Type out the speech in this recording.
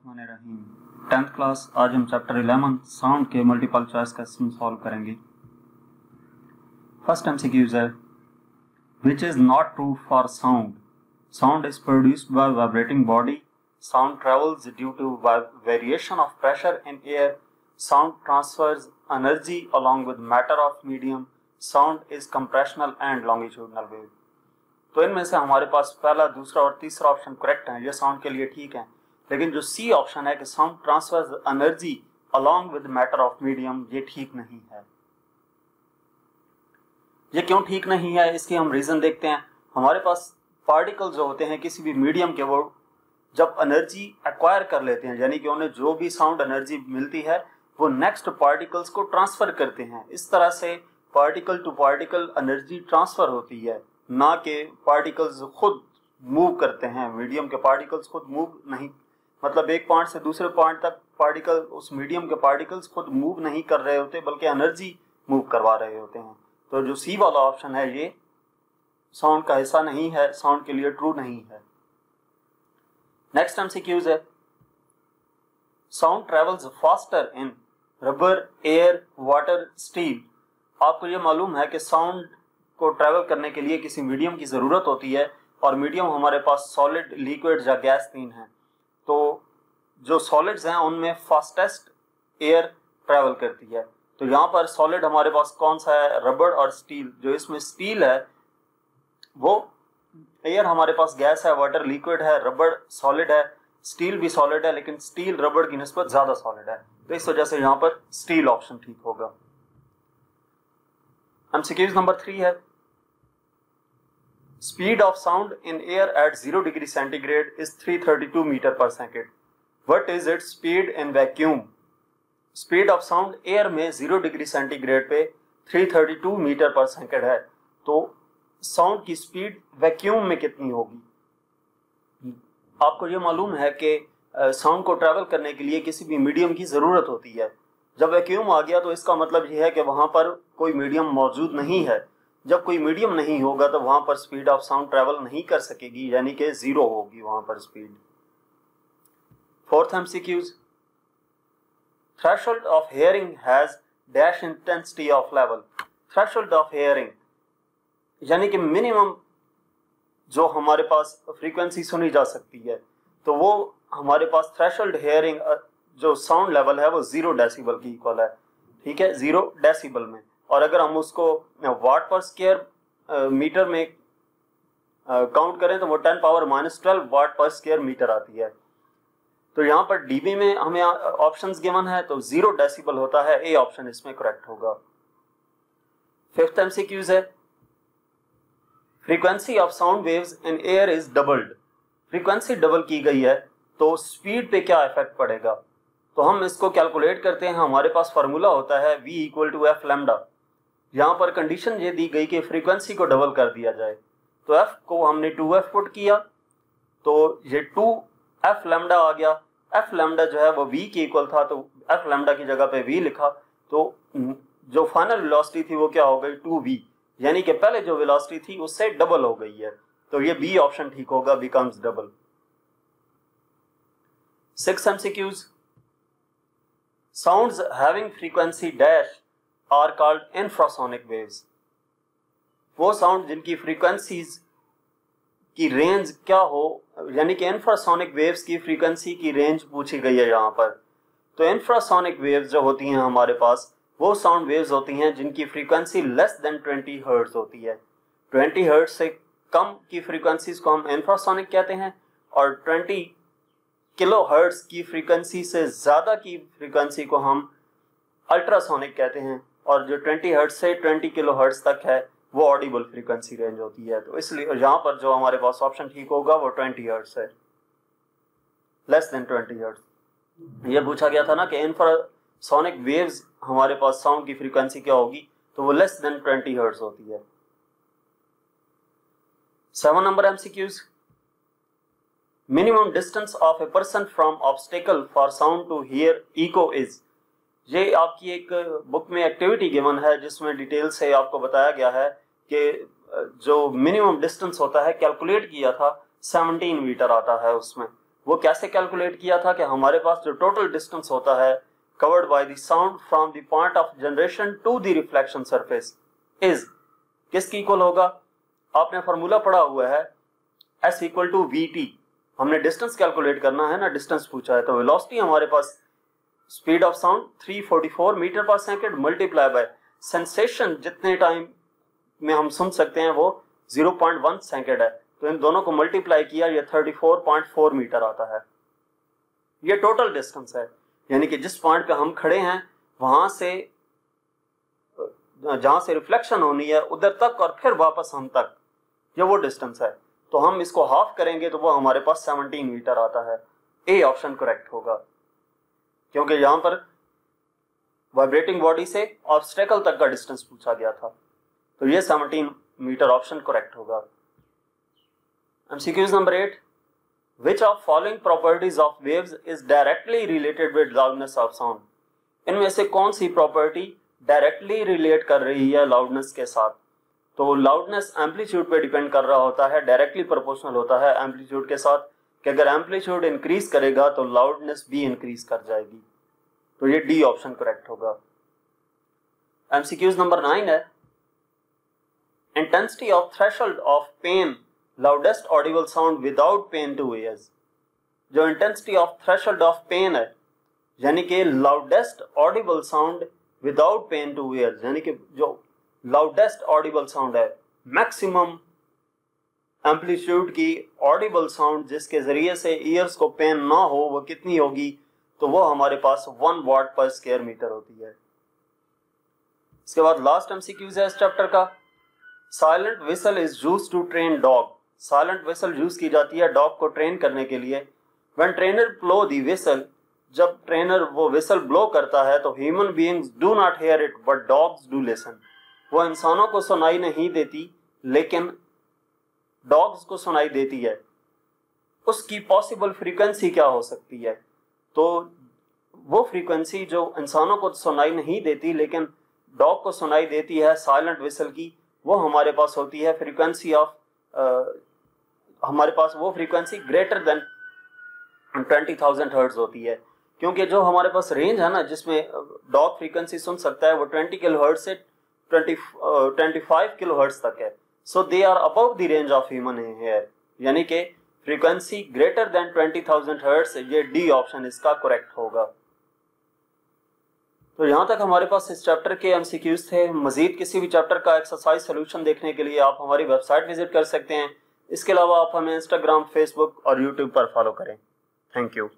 बिस्मिल्लाहिर्रहमानिर्रहीम। 10th class, आज हम चैप्टर 11 साउंड के मल्टीपल चॉइस क्वेश्चन सॉल्व करेंगे। फर्स्ट एमसीक्यूज है, which is not true for sound. Sound is produced by vibrating body, sound travels due to variation of pressure in air, sound transfers energy along with matter of medium, sound is compressional and longitudinal wave. तो इनमें से हमारे पास पहला, दूसरा और तीसरा option correct है, ये साउंड के लिए ठीक है। लेकिन जो सी ऑप्शन है कि sound transfers energy along with matter of medium, ये ठीक नहीं है। ये क्यों ठीक नहीं है, इसकी हम रीजन देखते हैं। हमारे पास पार्टिकल जो होते हैं किसी भी मीडियम के, वो जब एनर्जी एक्वायर कर लेते हैं, यानी कि उन्हें जो भी साउंड एनर्जी मिलती है वो नेक्स्ट पार्टिकल्स को ट्रांसफर करते हैं। इस तरह से particle to particle energy transfer होती है, ना कि पार्टिकल्स खुद मूव करते हैं। मीडियम के पार्टिकल्स खुद मूव नहीं, मतलब एक पॉइंट से दूसरे पॉइंट तक पार्टिकल, उस मीडियम के पार्टिकल्स खुद मूव नहीं कर रहे होते, बल्कि एनर्जी मूव करवा रहे होते हैं। तो जो सी वाला ऑप्शन है ये साउंड का हिस्सा नहीं है, साउंड के लिए ट्रू नहीं है। नेक्स्ट एमसीक्यूज है, sound travels faster in rubber, air, water, steel. आपको ये मालूम है कि साउंड को ट्रैवल करने के लिए किसी मीडियम की ज़रूरत होती है, और मीडियम हमारे पास सॉलिड, लिक्विड या गैस तीन हैं। तो जो सॉलिड्स हैं उनमें फास्टेस्ट एयर ट्रैवल करती है। तो यहाँ पर सॉलिड हमारे पास कौन सा है, रबड़ और स्टील। जो इसमें स्टील है वो, एयर हमारे पास गैस है, वाटर लिक्विड है, रबड़ सॉलिड है, स्टील भी सॉलिड है, लेकिन स्टील रबड़ की निस्बत ज़्यादा सॉलिड है। तो इस वजह से यहाँ पर स्टील ऑप्शन ठीक होगा। एमसीक्यूज नंबर 3 है, speed of sound in air at 0 degree centigrade is 332 metre per second. What is its speed in vacuum. Speed of sound air में 0 डिग्री सेंटीग्रेड पे 332 मीटर पर सेकेंड है। तो sound की speed vacuum में कितनी होगी। आपको ये मालूम है कि साउंड को ट्रैवल करने के लिए किसी भी मीडियम की ज़रूरत होती है। जब वैक्यूम आ गया तो इसका मतलब यह है कि वहां पर कोई मीडियम मौजूद नहीं है। जब कोई मीडियम नहीं होगा तो वहां पर स्पीड ऑफ साउंड ट्रैवल नहीं कर सकेगी, यानी कि 0 होगी वहां पर speed. Fourth MCQs, threshold of hearing has dash intensity of level. Threshold of hearing यानी कि मिनिमम जो हमारे पास फ्रीक्वेंसी सुनी जा सकती है, तो वो हमारे पास थ्रेशोल्ड हियरिंग जो साउंड लेवल है वो 0 डेसिबल की इक्वल है। ठीक है, 0 डेसिबल में। और अगर हम उसको वाट पर स्क्वायर मीटर में काउंट करें तो वो 10⁻⁻12 वाट पर स्क्वायर मीटर आती है। तो यहाँ पर डीबी में हमें ऑप्शंस गिवन है, तो 0 डेसिबल होता है, ए ऑप्शन इसमें करेक्ट होगा। फिफ्थ एमसीक्यूज है, frequency of sound waves in air is doubled. Frequency double की गई है तो स्पीड पे क्या इफेक्ट पड़ेगा। तो हम इसको कैलकुलेट करते हैं। हमारे पास फार्मूला होता है V = F लैम्डा। यहाँ पर कंडीशन ये दी गई कि फ्रीक्वेंसी को डबल कर दिया जाए, तो F को हमने 2F पुट किया, तो ये 2F लैम्डा आ गया। F लैम्डा जो है वो V के इक्वल था, तो F लैम्डा की जगह पे V लिखा, तो जो फाइनल वेलोसिटी थी वो क्या हो गई, 2V, यानी कि पहले जो वेलोसिटी थी उससे डबल हो गई है। तो ये B ऑप्शन ठीक होगा, becomes double. 6 MCQs, sounds having frequency dash are called infrasonic waves। वो साउंड जिनकी फ्रीक्वेंसीज की रेंज क्या हो, यानी कि इंफ्रासोनिक वेव्स की फ्रीक्वेंसी की रेंज पूछी गई है यहाँ पर। तो इंफ्रासोनिक वेव्स जो होती हैं हमारे पास, वो साउंड वेव्स होती हैं जिनकी फ्रीक्वेंसी लेस देन 20 हर्ट्ज होती है। 20 हर्ट्ज से कम की फ्रीक्वेंसीज को हम इंफ्रासोनिक कहते हैं, और 20 किलो हर्ट्ज की फ्रीक्वेंसी से ज़्यादा की फ्रीक्वेंसी को हम अल्ट्रासोनिक कहते हैं, और जो 20 हर्ट्ज से 20 किलो हर्ट्ज तक है वो ऑडिबल फ्रीक्वेंसी रेंज होती है। तो इसलिए यहाँ पर जो हमारे पास ऑप्शन ठीक होगा वो 20 हर्ट्ज है, लेस देन 20 हर्ट्ज। ये पूछा गया था ना कि इंफ्रासोनिक वेव्स हमारे पास साउंड की फ्रीक्वेंसी क्या होगी, तो वो लेस देन 20 हर्ट्ज होती है। 7 नंबर MCQs, minimum distance of a person from obstacle for sound to hear echo is. ये आपकी एक बुक में एक्टिविटी गिवन है जिसमें डिटेल से आपको बताया गया है कि जो मिनिमम डिस्टेंस होता है, कैलकुलेट किया था 17 मीटर आता है उसमें। वो कैसे कैलकुलेट किया था कि हमारे पास जो टोटल डिस्टेंस होता है covered by the sound from the point of generation to the reflection surface is किसकी इक्वल होगा? आपने फार्मूला पढ़ा हुआ है S इक्वल टू VT। हमने डिस्टेंस कैलकुलेट करना है ना, डिस्टेंस पूछा है, तो वेलोसिटी हमारे पास speed of sound 344 metre per second multiply by sensation जितने टाइम में हम सुन सकते हैं वो 0.1 सेकेंड है, तो इन दोनों को मल्टीप्लाई किया ये 34.4 मीटर आता है। ये टोटल डिस्टेंस है, यानी कि जिस पॉइंट पे हम खड़े हैं वहां से जहां से रिफ्लेक्शन होनी है उधर तक और फिर वापस हम तक, ये वो डिस्टेंस है। तो हम इसको हाफ करेंगे तो वो हमारे पास 17 मीटर आता है। ए ऑप्शन करेक्ट होगा, क्योंकि यहां पर वाइब्रेटिंग बॉडी से ऑब्स्टेकल तक का डिस्टेंस पूछा गया था, तो ये 17 मीटर ऑप्शन करेक्ट होगा। MCQs number 8, Which of following properties of waves is directly related with loudness of sound? इनमें से कौन सी प्रॉपर्टी डायरेक्टली रिलेट कर रही है लाउडनेस के साथ? तो लाउडनेस एम्पलीट्यूड पे डिपेंड कर रहा होता है, डायरेक्टली प्रोपोर्शनल होता है एम्पलीट्यूड के साथ, कि अगर एम्पलीट्यूड इंक्रीज करेगा तो लाउडनेस भी इंक्रीज कर जाएगी, तो ये डी ऑप्शन करेक्ट होगा। MCQs नंबर 9 है, intensity of threshold of pain loudest audible sound without pain to ears. जो intensity of threshold of pain है, यानी कि loudest audible sound without pain to ears, यानी कि जो लाउडेस्ट ऑडिबल साउंड है, मैक्सिमम एम्पलीट्यूड की ऑडिबल साउंड जिसके जरिए से ईयर्स को पेन ना हो, वो कितनी होगी? तो वो हमारे पास 1 वाट पर स्क्वायर मीटर होती है। इसके बाद लास्ट MCQs है इस चैप्टर का, silent whistle is used to train dog. Silent whistle use की जाती है डॉग को ट्रेन करने के लिए। When trainer blow the whistle, जब ट्रेनर वो विसल ब्लो करता है तो human beings do not hear it but dogs do listen. वो इंसानों को सुनाई नहीं देती लेकिन डॉग्स को सुनाई देती है। उसकी पॉसिबल फ्रीक्वेंसी क्या हो सकती है? तो वो फ्रीक्वेंसी जो इंसानों को सुनाई नहीं देती लेकिन डॉग को सुनाई देती है साइलेंट विसल की, वो हमारे पास होती है फ्रीक्वेंसी ऑफ हमारे पास वो फ्रीक्वेंसी ग्रेटर देन 20,000 हर्ट्ज होती है, क्योंकि जो हमारे पास रेंज है ना जिसमें डॉग फ्रीक्वेंसी सुन सकता है वो 20 किलोहर्ट्ज से 25 किलोहर्ट्ज तक है। So they are above the range of human हेयर, यानी कि फ्रीक्वेंसी ग्रेटर देन 20,000 हर्ट्ज, ये डी ऑप्शन इसका करेक्ट होगा। तो यहाँ तक हमारे पास इस चैप्टर के MCQs थे। मजीद किसी भी चैप्टर का एक्सरसाइज सोल्यूशन देखने के लिए आप हमारी वेबसाइट विजिट कर सकते हैं। इसके अलावा आप हमें इंस्टाग्राम, फेसबुक और यूट्यूब पर फॉलो करें। Thank you.